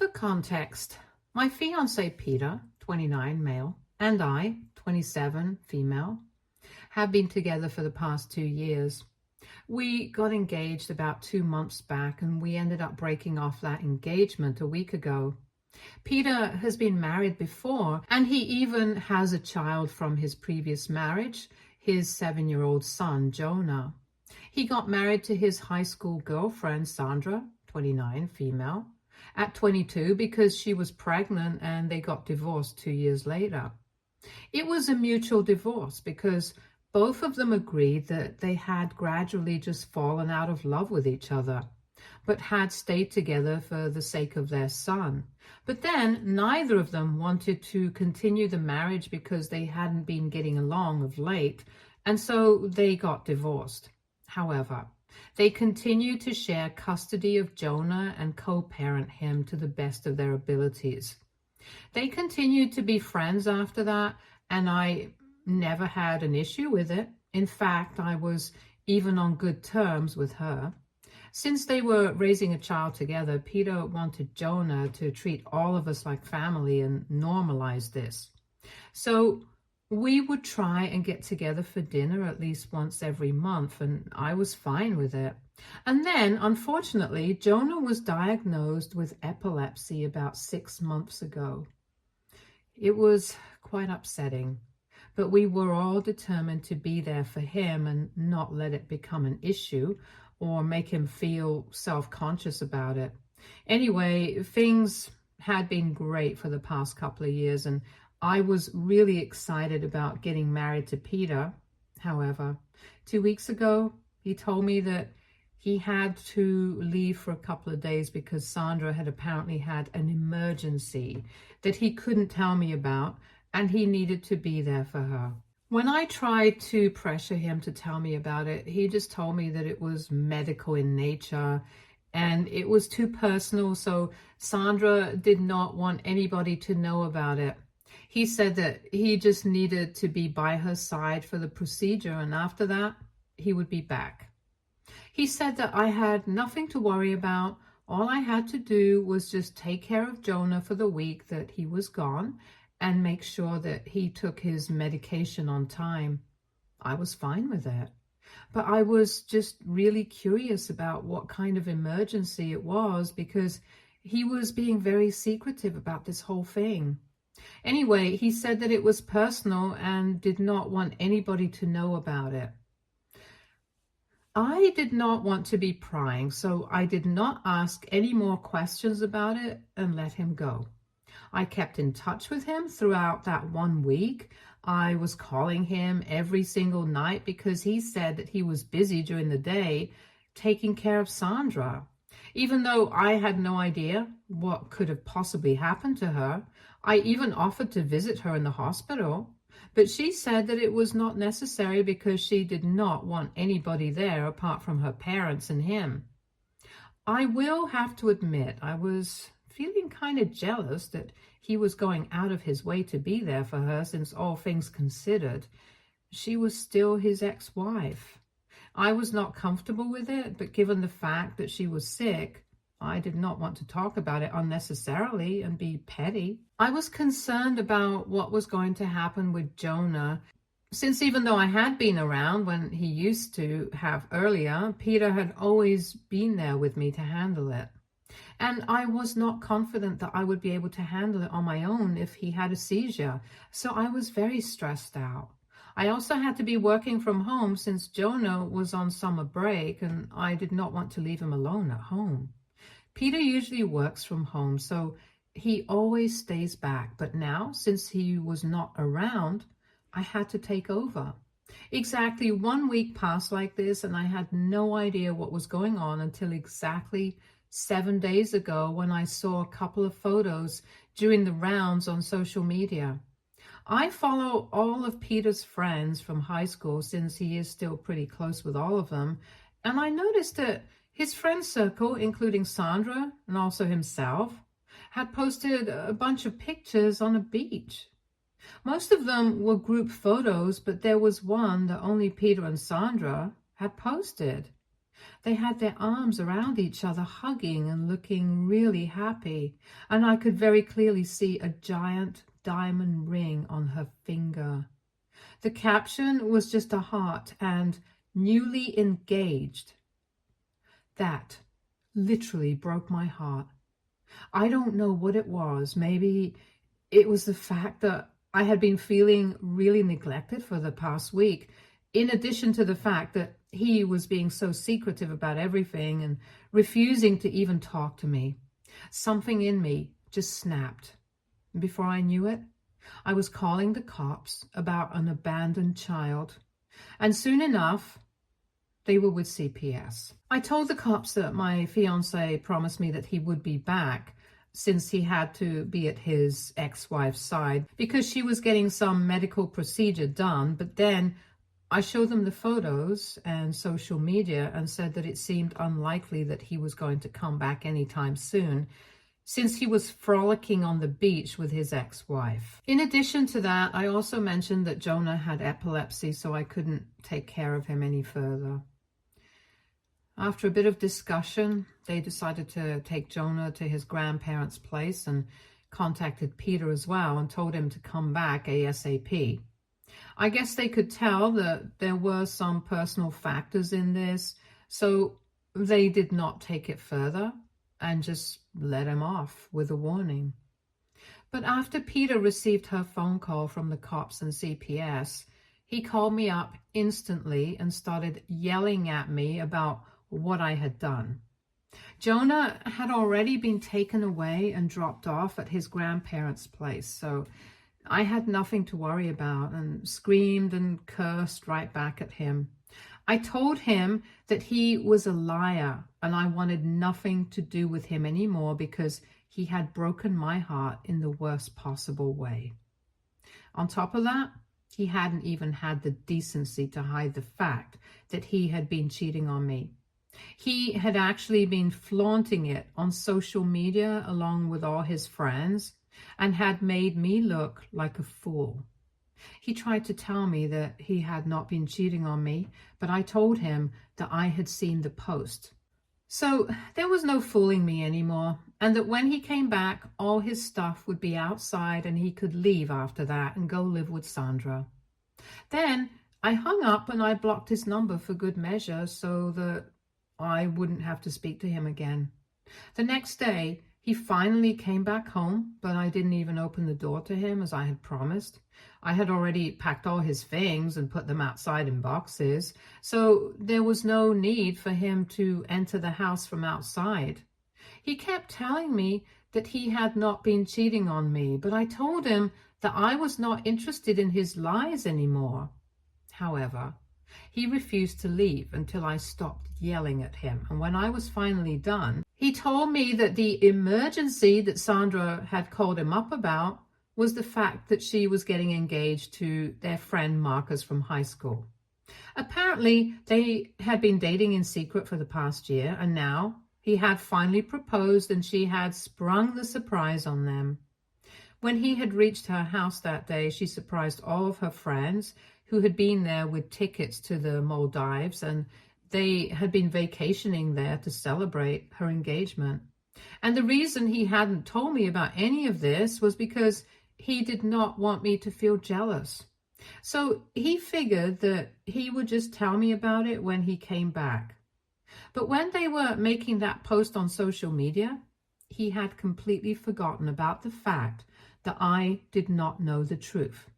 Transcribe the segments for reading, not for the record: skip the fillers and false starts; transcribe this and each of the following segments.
For context, my fiance Peter, 29 male, and I, 27 female, have been together for the past 2 years. We got engaged about 2 months back, and we ended up breaking off that engagement a week ago. Peter has been married before, and he even has a child from his previous marriage, his 7-year-old son, Jonah. He got married to his high school girlfriend, Sandra, 29, female, at 22 because she was pregnant, and they got divorced 2 years later. It was a mutual divorce because both of them agreed that they had gradually just fallen out of love with each other, but had stayed together for the sake of their son. But then neither of them wanted to continue the marriage because they hadn't been getting along of late, and so they got divorced. However, they continued to share custody of Jonah and co-parent him to the best of their abilities. They continued to be friends after that, and I never had an issue with it. In fact, I was even on good terms with her. Since they were raising a child together, Peter wanted Jonah to treat all of us like family and normalize this. So we would try and get together for dinner at least once every month, and I was fine with it. And then, unfortunately, Jonah was diagnosed with epilepsy about 6 months ago. It was quite upsetting, but we were all determined to be there for him and not let it become an issue or make him feel self-conscious about it. Anyway, things had been great for the past couple of years, and I was really excited about getting married to Peter. However, 2 weeks ago, he told me that he had to leave for a couple of days because Sandra had apparently had an emergency that he couldn't tell me about, and he needed to be there for her. When I tried to pressure him to tell me about it, he just told me that it was medical in nature and it was too personal, so Sandra did not want anybody to know about it. He said that he just needed to be by her side for the procedure, and after that, he would be back. He said that I had nothing to worry about. All I had to do was just take care of Jonah for the week that he was gone and make sure that he took his medication on time. I was fine with it. But I was just really curious about what kind of emergency it was because he was being very secretive about this whole thing. Anyway, he said that it was personal and did not want anybody to know about it. I did not want to be prying, so I did not ask any more questions about it and let him go. I kept in touch with him throughout that 1 week. I was calling him every single night because he said that he was busy during the day taking care of Sandra. Even though I had no idea what could have possibly happened to her, I even offered to visit her in the hospital, but she said that it was not necessary because she did not want anybody there apart from her parents and him. I will have to admit, I was feeling kind of jealous that he was going out of his way to be there for her, since all things considered, she was still his ex-wife. I was not comfortable with it, but given the fact that she was sick, I did not want to talk about it unnecessarily and be petty. I was concerned about what was going to happen with Jonah, since even though I had been around when he used to have earlier, Peter had always been there with me to handle it. And I was not confident that I would be able to handle it on my own if he had a seizure, so I was very stressed out. I also had to be working from home since Jonah was on summer break, and I did not want to leave him alone at home. Peter usually works from home, so he always stays back, but now, since he was not around, I had to take over. Exactly 1 week passed like this, and I had no idea what was going on until exactly 7 days ago when I saw a couple of photos during the rounds on social media. I follow all of Peter's friends from high school since he is still pretty close with all of them, and I noticed that his friend circle, including Sandra and also himself, had posted a bunch of pictures on a beach. Most of them were group photos, but there was one that only Peter and Sandra had posted. They had their arms around each other, hugging and looking really happy, and I could very clearly see a giant diamond ring on her finger. The caption was just a heart and newly engaged. That literally broke my heart. I don't know what it was. Maybe it was the fact that I had been feeling really neglected for the past week, in addition to the fact that he was being so secretive about everything and refusing to even talk to me. Something in me just snapped. Before I knew it, I was calling the cops about an abandoned child, and soon enough, they were with CPS. I told the cops that my fiance promised me that he would be back since he had to be at his ex-wife's side because she was getting some medical procedure done, but then I showed them the photos and social media and said that it seemed unlikely that he was going to come back anytime soon, since he was frolicking on the beach with his ex-wife. In addition to that, I also mentioned that Jonah had epilepsy, so I couldn't take care of him any further. After a bit of discussion, they decided to take Jonah to his grandparents' place and contacted Peter as well and told him to come back ASAP. I guess they could tell that there were some personal factors in this, so they did not take it further and just let him off with a warning. But after Peter received her phone call from the cops and CPS, he called me up instantly and started yelling at me about what I had done. Jonah had already been taken away and dropped off at his grandparents' place, so I had nothing to worry about and screamed and cursed right back at him. I told him that he was a liar and I wanted nothing to do with him anymore because he had broken my heart in the worst possible way. On top of that, he hadn't even had the decency to hide the fact that he had been cheating on me. He had actually been flaunting it on social media along with all his friends and had made me look like a fool. He tried to tell me that he had not been cheating on me, but I told him that I had seen the post. So there was no fooling me anymore, and that when he came back, all his stuff would be outside and he could leave after that and go live with Sandra. Then I hung up and I blocked his number for good measure so that I wouldn't have to speak to him again. The next day, he finally came back home, but I didn't even open the door to him as I had promised. I had already packed all his things and put them outside in boxes, so there was no need for him to enter the house from outside. He kept telling me that he had not been cheating on me, but I told him that I was not interested in his lies anymore. However, he refused to leave until I stopped yelling at him, and when I was finally done, he told me that the emergency that Sandra had called him up about was the fact that she was getting engaged to their friend Marcus from high school. Apparently, they had been dating in secret for the past year, and now he had finally proposed and she had sprung the surprise on them. When he had reached her house that day, she surprised all of her friends who had been there with tickets to the Maldives, and they had been vacationing there to celebrate her engagement. And the reason he hadn't told me about any of this was because he did not want me to feel jealous. So he figured that he would just tell me about it when he came back. But when they were making that post on social media, he had completely forgotten about the fact that I did not know the truth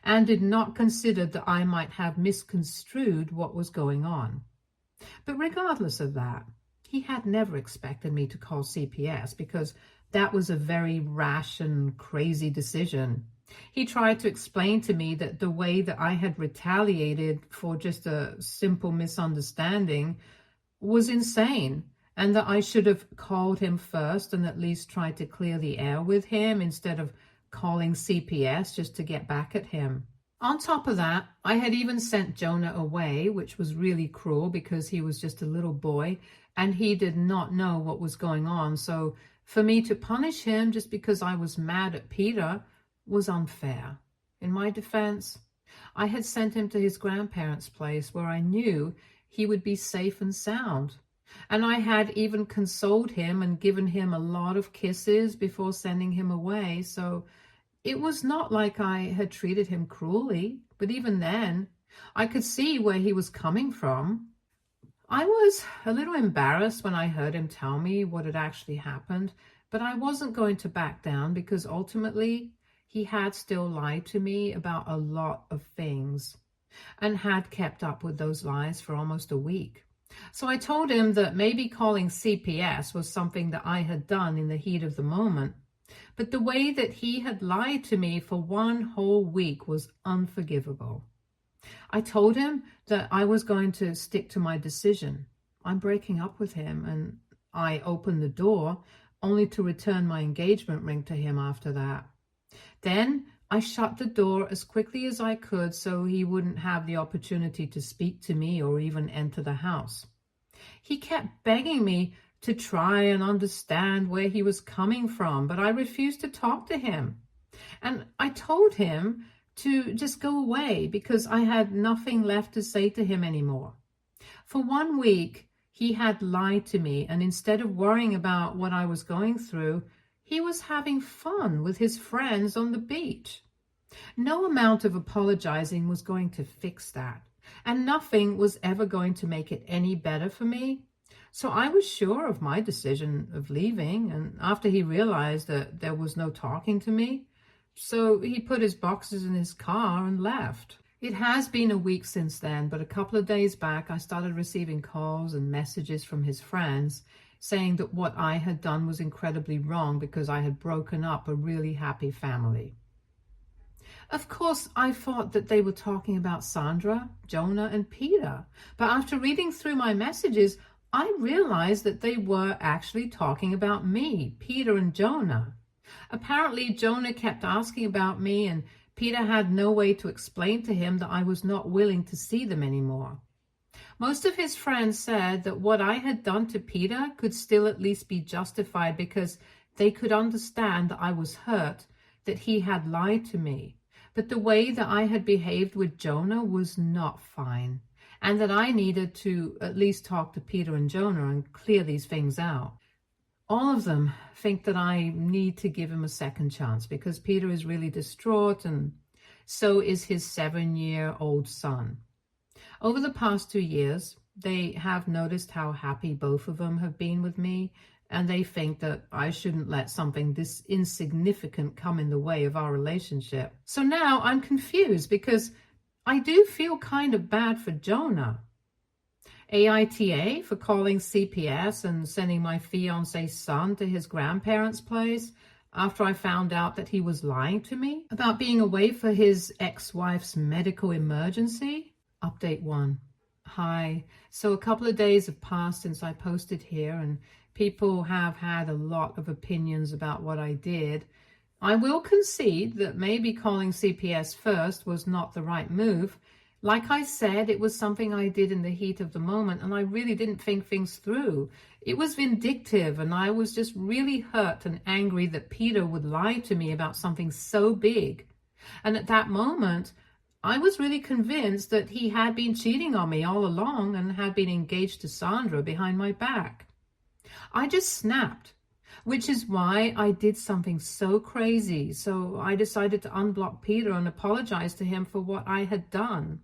and did not consider that I might have misconstrued what was going on. But regardless of that, he had never expected me to call CPS because that was a very rash and crazy decision. He tried to explain to me that the way that I had retaliated for just a simple misunderstanding was insane, and that I should have called him first and at least tried to clear the air with him instead of calling CPS just to get back at him. On top of that, I had even sent Jonah away, which was really cruel because he was just a little boy and he did not know what was going on. So for me to punish him just because I was mad at Peter was unfair. In my defense, I had sent him to his grandparents' place where I knew he would be safe and sound. And I had even consoled him and given him a lot of kisses before sending him away. So it was not like I had treated him cruelly, but even then, I could see where he was coming from. I was a little embarrassed when I heard him tell me what had actually happened, but I wasn't going to back down because ultimately he had still lied to me about a lot of things and had kept up with those lies for almost a week. So I told him that maybe calling CPS was something that I had done in the heat of the moment, but the way that he had lied to me for one whole week was unforgivable. I told him that I was going to stick to my decision. I'm breaking up with him, and I opened the door only to return my engagement ring to him after that. Then I shut the door as quickly as I could so he wouldn't have the opportunity to speak to me or even enter the house. He kept begging me to try and understand where he was coming from, but I refused to talk to him. And I told him to just go away because I had nothing left to say to him anymore. For 1 week, he had lied to me, and instead of worrying about what I was going through, he was having fun with his friends on the beach. No amount of apologizing was going to fix that, and nothing was ever going to make it any better for me. So I was sure of my decision of leaving, and after he realized that there was no talking to me, so he put his boxes in his car and left. It has been a week since then, but a couple of days back, I started receiving calls and messages from his friends saying that what I had done was incredibly wrong because I had broken up a really happy family. Of course, I thought that they were talking about Sandra, Jonah, and Peter, but after reading through my messages, I realized that they were actually talking about me, Peter and Jonah. Apparently, Jonah kept asking about me, and Peter had no way to explain to him that I was not willing to see them anymore. Most of his friends said that what I had done to Peter could still at least be justified because they could understand that I was hurt, that he had lied to me. But the way that I had behaved with Jonah was not fine, and that I needed to at least talk to Peter and Jonah and clear these things out. All of them think that I need to give him a second chance because Peter is really distraught, and so is his 7-year-old son. Over the past 2 years, they have noticed how happy both of them have been with me, and they think that I shouldn't let something this insignificant come in the way of our relationship. So now I'm confused because I do feel kind of bad for Jonah. AITA for calling CPS and sending my fiance's son to his grandparents' place after I found out that he was lying to me about being away for his ex-wife's medical emergency. Update 1. Hi. So a couple of days have passed since I posted here, and people have had a lot of opinions about what I did. I will concede that maybe calling CPS first was not the right move. Like I said, it was something I did in the heat of the moment, and I really didn't think things through. It was vindictive, and I was just really hurt and angry that Peter would lie to me about something so big. And at that moment, I was really convinced that he had been cheating on me all along and had been engaged to Sandra behind my back. I just snapped, which is why I did something so crazy. So I decided to unblock Peter and apologize to him for what I had done.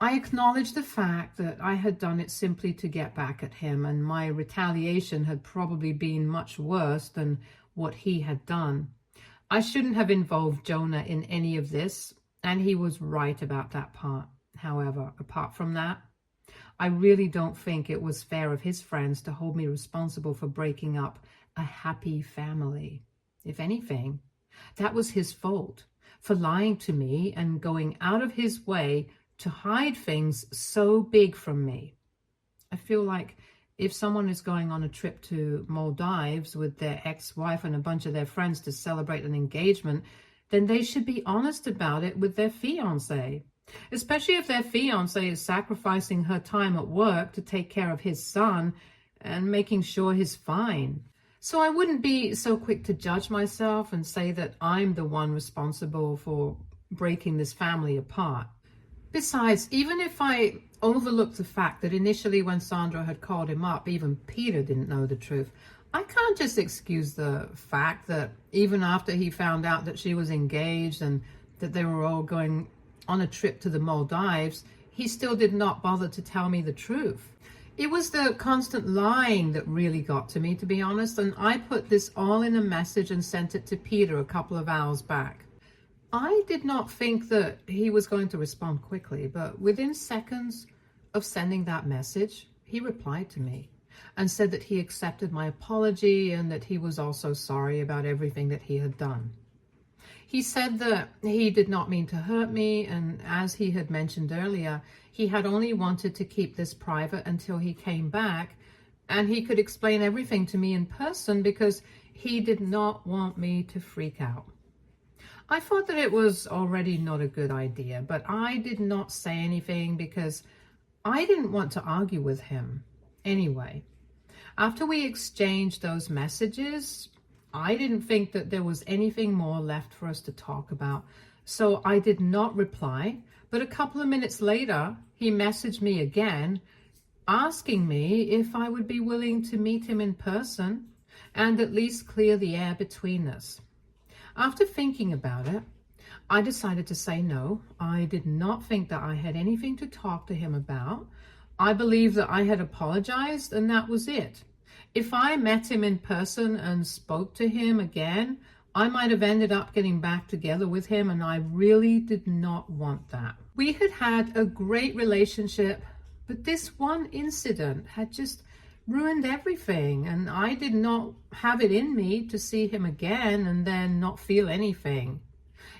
I acknowledged the fact that I had done it simply to get back at him, and my retaliation had probably been much worse than what he had done. I shouldn't have involved Jonah in any of this, and he was right about that part. However, apart from that, I really don't think it was fair of his friends to hold me responsible for breaking up a happy family. If anything, that was his fault for lying to me and going out of his way to hide things so big from me. I feel like if someone is going on a trip to Maldives with their ex-wife and a bunch of their friends to celebrate an engagement, then they should be honest about it with their fiance, especially if their fiance is sacrificing her time at work to take care of his son and making sure he's fine. So I wouldn't be so quick to judge myself and say that I'm the one responsible for breaking this family apart. Besides, even if I overlook the fact that initially when Sandra had called him up, even Peter didn't know the truth, I can't just excuse the fact that even after he found out that she was engaged and that they were all going on a trip to the Maldives, he still did not bother to tell me the truth. It was the constant lying that really got to me, to be honest, and I put this all in a message and sent it to Peter a couple of hours back. I did not think that he was going to respond quickly, but within seconds of sending that message, he replied to me and said that he accepted my apology and that he was also sorry about everything that he had done. He said that he did not mean to hurt me, and as he had mentioned earlier, he had only wanted to keep this private until he came back and he could explain everything to me in person because he did not want me to freak out. I thought that it was already not a good idea, but I did not say anything because I didn't want to argue with him. Anyway, after we exchanged those messages, I didn't think that there was anything more left for us to talk about, so I did not reply. But a couple of minutes later, he messaged me again, asking me if I would be willing to meet him in person and at least clear the air between us. After thinking about it, I decided to say no. I did not think that I had anything to talk to him about. I believed that I had apologized and that was it. If I met him in person and spoke to him again, I might have ended up getting back together with him, and I really did not want that. We had had a great relationship, but this one incident had just ruined everything, and I did not have it in me to see him again and then not feel anything.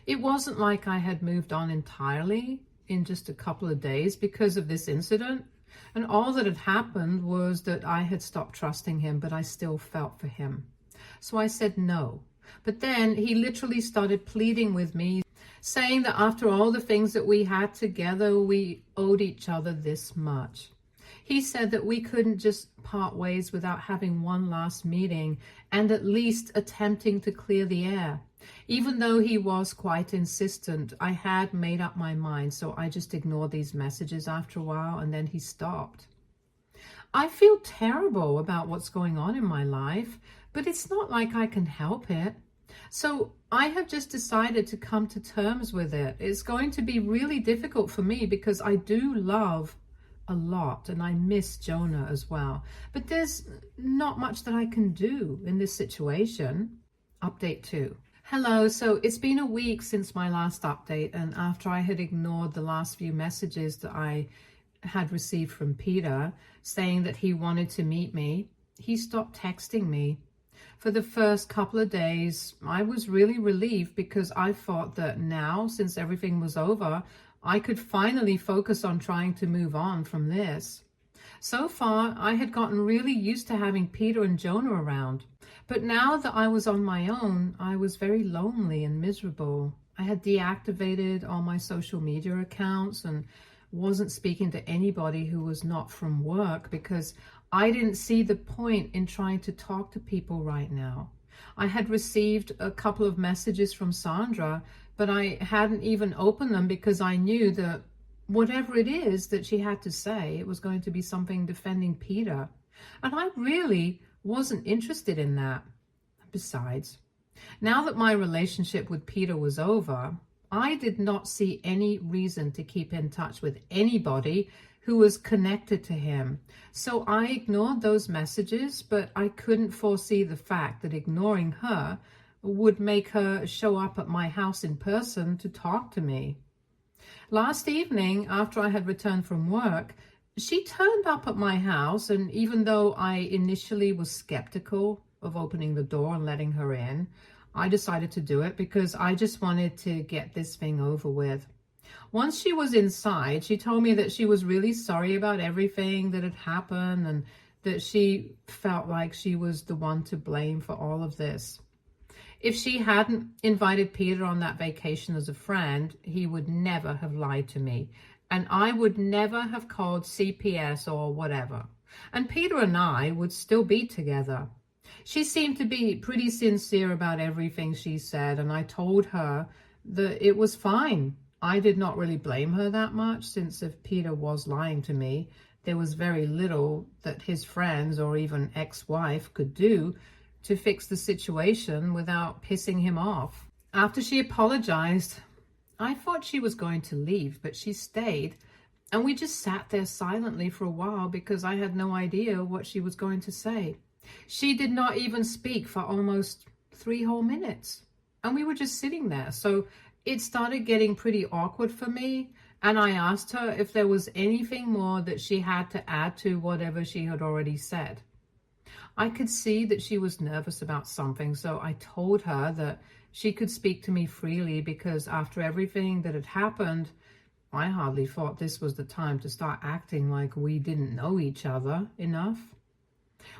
It wasn't like I had moved on entirely in just a couple of days because of this incident, and all that had happened was that I had stopped trusting him, but I still felt for him. So I said no. But then he literally started pleading with me, saying that after all the things that we had together, we owed each other this much. He said that we couldn't just part ways without having one last meeting and at least attempting to clear the air. Even though he was quite insistent, I had made up my mind, so I just ignored these messages after a while, and then he stopped. I feel terrible about what's going on in my life, but it's not like I can help it. So I have just decided to come to terms with it. It's going to be really difficult for me because I do love a lot and I miss Jonah as well. But there's not much that I can do in this situation. Update 2. Hello, so it's been a week since my last update, and after I had ignored the last few messages that I had received from Peter saying that he wanted to meet me, he stopped texting me. For the first couple of days, I was really relieved because I thought that now, since everything was over, I could finally focus on trying to move on from this. So far, I had gotten really used to having Peter and Jonah around. But now that I was on my own, I was very lonely and miserable. I had deactivated all my social media accounts and wasn't speaking to anybody who was not from work because I didn't see the point in trying to talk to people right now. I had received a couple of messages from Sandra, but I hadn't even opened them because I knew that whatever it is that she had to say, it was going to be something defending Peter. And I really wasn't interested in that. Besides, now that my relationship with Peter was over, I did not see any reason to keep in touch with anybody who was connected to him. So I ignored those messages, but I couldn't foresee the fact that ignoring her would make her show up at my house in person to talk to me. Last evening, after I had returned from work, she turned up at my house, and even though I initially was skeptical of opening the door and letting her in, I decided to do it because I just wanted to get this thing over with. Once she was inside, she told me that she was really sorry about everything that had happened and that she felt like she was the one to blame for all of this. If she hadn't invited Peter on that vacation as a friend, he would never have lied to me, and I would never have called CPS or whatever. And Peter and I would still be together. She seemed to be pretty sincere about everything she said, and I told her that it was fine. I did not really blame her that much, since if Peter was lying to me, there was very little that his friends or even ex-wife could do to fix the situation without pissing him off. After she apologized, I thought she was going to leave, but she stayed, and we just sat there silently for a while because I had no idea what she was going to say. She did not even speak for almost 3 whole minutes, and we were just sitting there. So it started getting pretty awkward for me, and I asked her if there was anything more that she had to add to whatever she had already said. I could see that she was nervous about something, so I told her that she could speak to me freely because after everything that had happened, I hardly thought this was the time to start acting like we didn't know each other enough.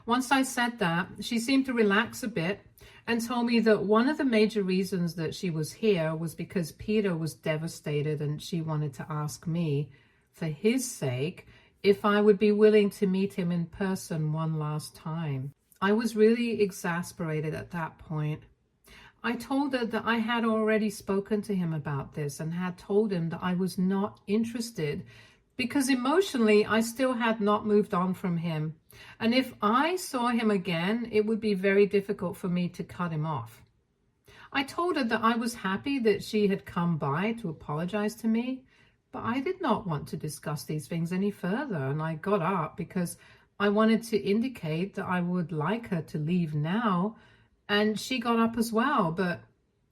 Once I said that, she seemed to relax a bit and told me that one of the major reasons that she was here was because Peter was devastated, and she wanted to ask me, for his sake, if I would be willing to meet him in person one last time. I was really exasperated at that point. I told her that I had already spoken to him about this and had told him that I was not interested because emotionally I still had not moved on from him. And if I saw him again, it would be very difficult for me to cut him off. I told her that I was happy that she had come by to apologize to me, but I did not want to discuss these things any further, and I got up because I wanted to indicate that I would like her to leave now, and she got up as well. But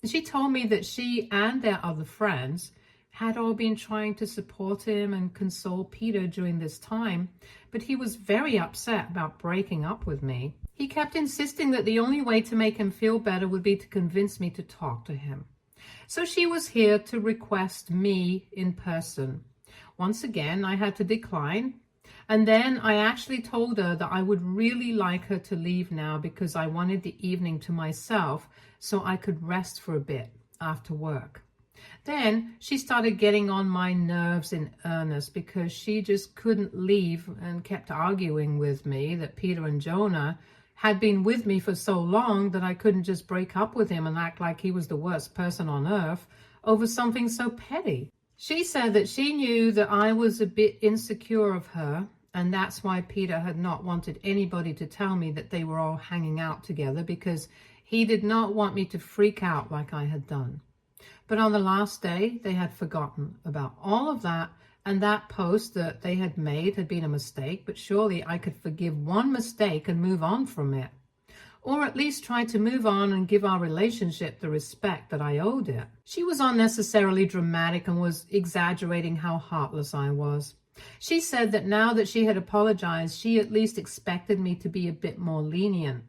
she told me that she and their other friends had all been trying to support him and console Peter during this time, but he was very upset about breaking up with me. He kept insisting that the only way to make him feel better would be to convince me to talk to him. So she was here to request me in person. Once again, I had to decline. And then I actually told her that I would really like her to leave now because I wanted the evening to myself so I could rest for a bit after work. Then she started getting on my nerves in earnest because she just couldn't leave and kept arguing with me that Peter and Jonah had been with me for so long that I couldn't just break up with him and act like he was the worst person on earth over something so petty. She said that she knew that I was a bit insecure of her, and that's why Peter had not wanted anybody to tell me that they were all hanging out together, because he did not want me to freak out like I had done. But on the last day, they had forgotten about all of that, and that post that they had made had been a mistake, but surely I could forgive one mistake and move on from it. Or at least try to move on and give our relationship the respect that I owed it. She was unnecessarily dramatic and was exaggerating how heartless I was. She said that now that she had apologized, she at least expected me to be a bit more lenient.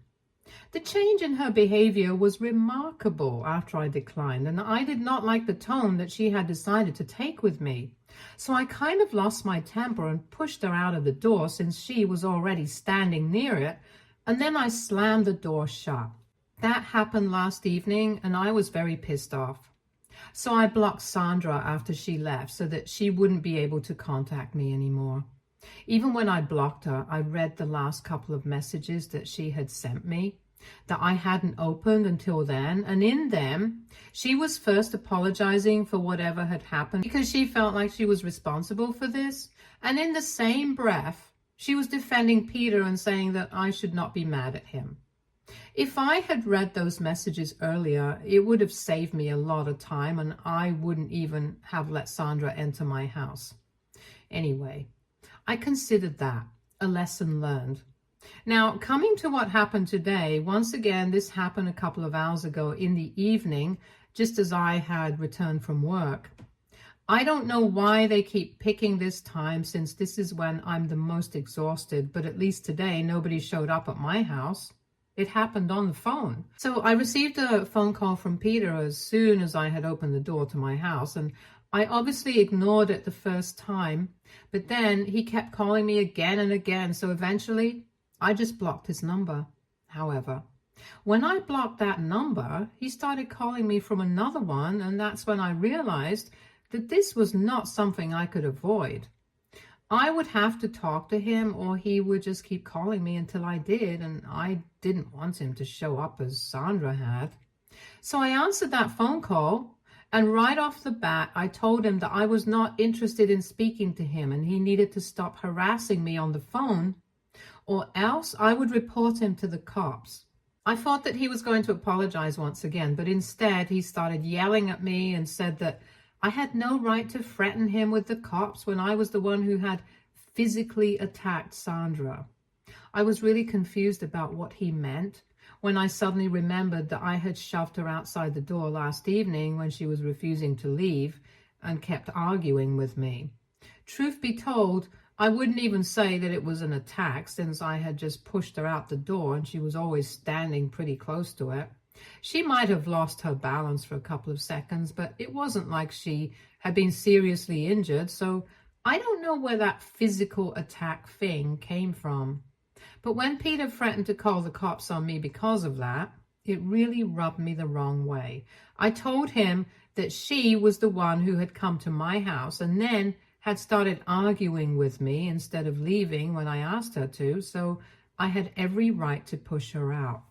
The change in her behavior was remarkable after I declined, and I did not like the tone that she had decided to take with me. So I kind of lost my temper and pushed her out of the door since she was already standing near it, and then I slammed the door shut. That happened last evening, and I was very pissed off. So I blocked Sandra after she left so that she wouldn't be able to contact me anymore. Even when I blocked her, I read the last couple of messages that she had sent me that I hadn't opened until then, and in them, she was first apologizing for whatever had happened because she felt like she was responsible for this, and in the same breath, she was defending Peter and saying that I should not be mad at him. If I had read those messages earlier, it would have saved me a lot of time, and I wouldn't even have let Sandra enter my house. Anyway, I considered that a lesson learned. Now, coming to what happened today, once again, this happened a couple of hours ago in the evening, just as I had returned from work. I don't know why they keep picking this time, since this is when I'm the most exhausted, but at least today nobody showed up at my house. It happened on the phone. So I received a phone call from Peter as soon as I had opened the door to my house, and I obviously ignored it the first time, but then he kept calling me again and again, so eventually I just blocked his number. However, when I blocked that number, he started calling me from another one, and that's when I realized that this was not something I could avoid. I would have to talk to him, or he would just keep calling me until I did, and I didn't want him to show up as Sandra had. So I answered that phone call, And right off the bat, I told him that I was not interested in speaking to him and he needed to stop harassing me on the phone, or else I would report him to the cops. I thought that he was going to apologize once again, but instead he started yelling at me and said that I had no right to threaten him with the cops when I was the one who had physically attacked Sandra. I was really confused about what he meant when I suddenly remembered that I had shoved her outside the door last evening when she was refusing to leave and kept arguing with me. Truth be told, I wouldn't even say that it was an attack, since I had just pushed her out the door and she was always standing pretty close to it. She might have lost her balance for a couple of seconds, but it wasn't like she had been seriously injured, so I don't know where that physical attack thing came from. But when Peter threatened to call the cops on me because of that, it really rubbed me the wrong way. I told him that she was the one who had come to my house and then had started arguing with me instead of leaving when I asked her to, so I had every right to push her out.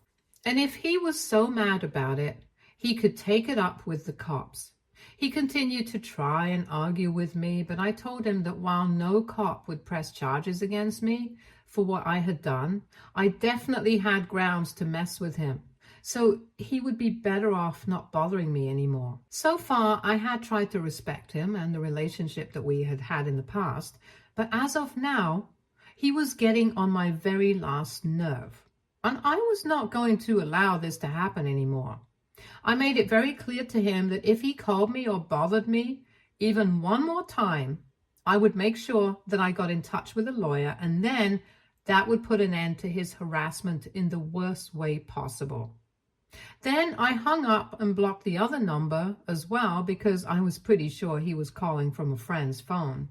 And if he was so mad about it, he could take it up with the cops. He continued to try and argue with me, but I told him that while no cop would press charges against me for what I had done, I definitely had grounds to mess with him. So he would be better off not bothering me anymore. So far, I had tried to respect him and the relationship that we had had in the past, but as of now, he was getting on my very last nerve. And I was not going to allow this to happen anymore. I made it very clear to him that if he called me or bothered me even one more time, I would make sure that I got in touch with a lawyer, and then that would put an end to his harassment in the worst way possible. Then I hung up and blocked the other number as well, because I was pretty sure he was calling from a friend's phone.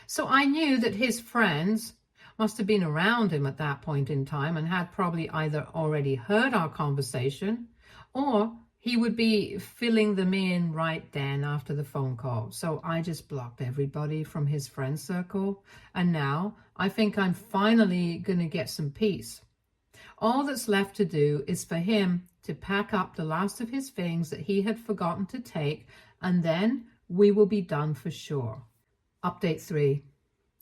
So I knew that his friends must have been around him at that point in time and had probably either already heard our conversation, or he would be filling them in right then after the phone call. So I just blocked everybody from his friend circle, and now I think I'm finally going to get some peace. All that's left to do is for him to pack up the last of his things that he had forgotten to take, and then we will be done for sure. Update 3.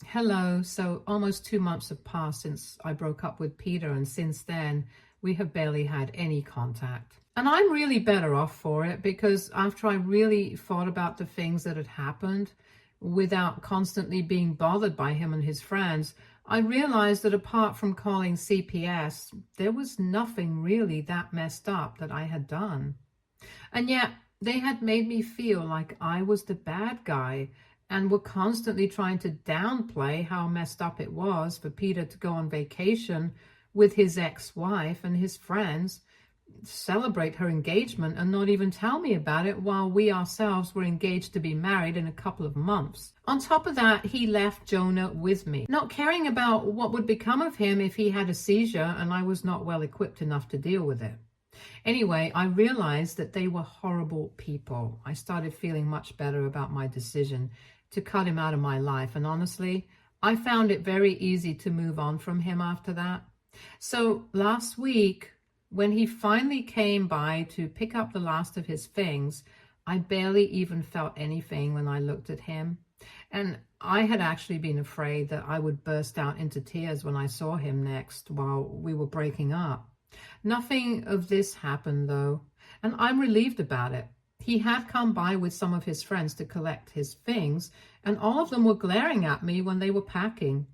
Hello. So almost 2 months have passed since I broke up with Peter, and since then we have barely had any contact. And I'm really better off for it, because after I really thought about the things that had happened without constantly being bothered by him and his friends, I realized that apart from calling CPS, there was nothing really that messed up that I had done. And yet they had made me feel like I was the bad guy and were constantly trying to downplay how messed up it was for Peter to go on vacation with his ex-wife and his friends, celebrate her engagement, and not even tell me about it while we ourselves were engaged to be married in a couple of months. On top of that, he left Jonah with me, not caring about what would become of him if he had a seizure and I was not well equipped enough to deal with it. Anyway, I realized that they were horrible people. I started feeling much better about my decision to cut him out of my life, and honestly, I found it very easy to move on from him after that. So last week, when he finally came by to pick up the last of his things, I barely even felt anything when I looked at him. And I had actually been afraid that I would burst out into tears when I saw him next while we were breaking up. Nothing of this happened though, and I'm relieved about it. He had come by with some of his friends to collect his things, and all of them were glaring at me when they were packing.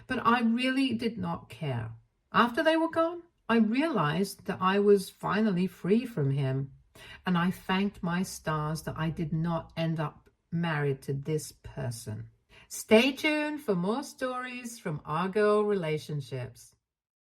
But I really did not care. After they were gone, I realized that I was finally free from him, and I thanked my stars that I did not end up married to this person. Stay tuned for more stories from our girl relationships.